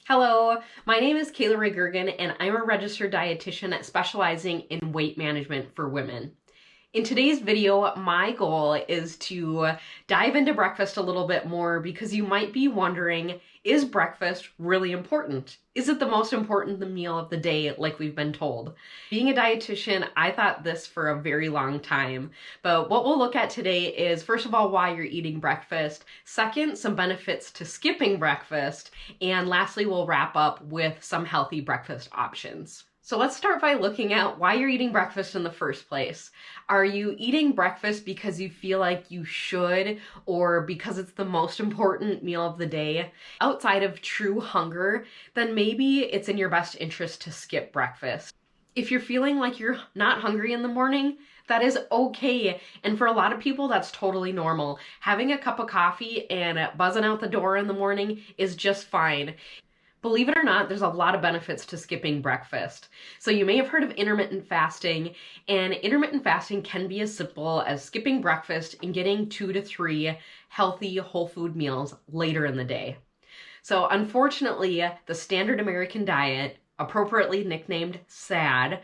Hello, my name is Kayla Ray Gergen, and I'm a registered dietitian specializing in weight management for women. In today's video, my goal is to dive into breakfast a little bit more because you might be wondering, is breakfast really important? Is it the most important meal of the day like we've been told? Being a dietitian, I thought this for a very long time, but what we'll look at today is, first of all, why you're eating breakfast, second, some benefits to skipping breakfast, and lastly, we'll wrap up with some healthy breakfast options. So let's start by looking at why you're eating breakfast in the first place. Are you eating breakfast because you feel like you should, or because it's the most important meal of the day? Outside of true hunger, then maybe it's in your best interest to skip breakfast. If you're feeling like you're not hungry in the morning, that is okay. And for a lot of people, that's totally normal. Having a cup of coffee and buzzing out the door in the morning is just fine. Believe it or not, there's a lot of benefits to skipping breakfast. So you may have heard of intermittent fasting, and intermittent fasting can be as simple as skipping breakfast and getting 2 to 3 healthy whole food meals later in the day. So unfortunately, the standard American diet, appropriately nicknamed SAD,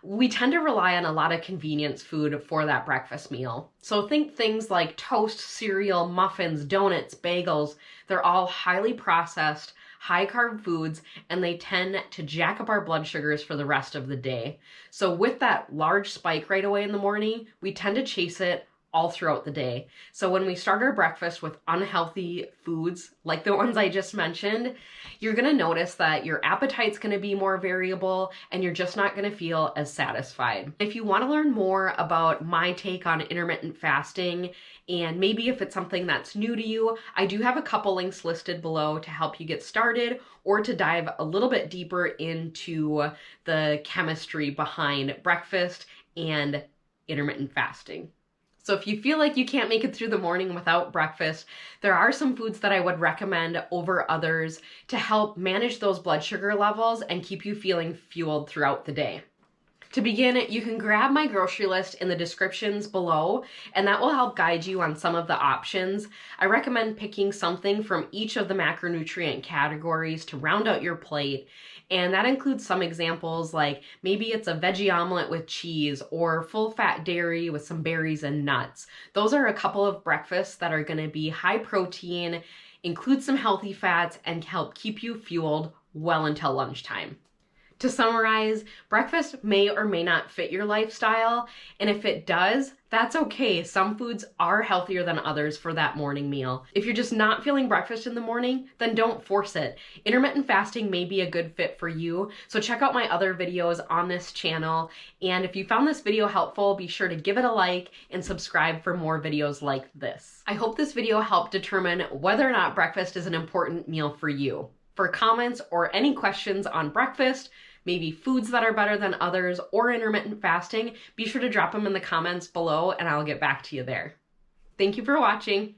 we tend to rely on a lot of convenience food for that breakfast meal. So think things like toast, cereal, muffins, donuts, bagels. They're all highly processed, high carb foods, and they tend to jack up our blood sugars for the rest of the day. So with that large spike right away in the morning, we tend to chase it all throughout the day. So when we start our breakfast with unhealthy foods, like the ones I just mentioned, you're gonna notice that your appetite's gonna be more variable and you're just not gonna feel as satisfied. If you wanna learn more about my take on intermittent fasting, and maybe if it's something that's new to you, I do have a couple links listed below to help you get started or to dive a little bit deeper into the chemistry behind breakfast and intermittent fasting. So if you feel like you can't make it through the morning without breakfast, there are some foods that I would recommend over others to help manage those blood sugar levels and keep you feeling fueled throughout the day. To begin, you can grab my grocery list in the descriptions below, and that will help guide you on some of the options. I recommend picking something from each of the macronutrient categories to round out your plate, and that includes some examples like maybe it's a veggie omelet with cheese or full-fat dairy with some berries and nuts. Those are a couple of breakfasts that are going to be high protein, include some healthy fats, and help keep you fueled well until lunchtime. To summarize, breakfast may or may not fit your lifestyle, and if it does, that's okay. Some foods are healthier than others for that morning meal. If you're just not feeling breakfast in the morning, then don't force it. Intermittent fasting may be a good fit for you, so check out my other videos on this channel, and if you found this video helpful, be sure to give it a like and subscribe for more videos like this. I hope this video helped determine whether or not breakfast is an important meal for you. For comments or any questions on breakfast, maybe foods that are better than others, or intermittent fasting, be sure to drop them in the comments below and I'll get back to you there. Thank you for watching.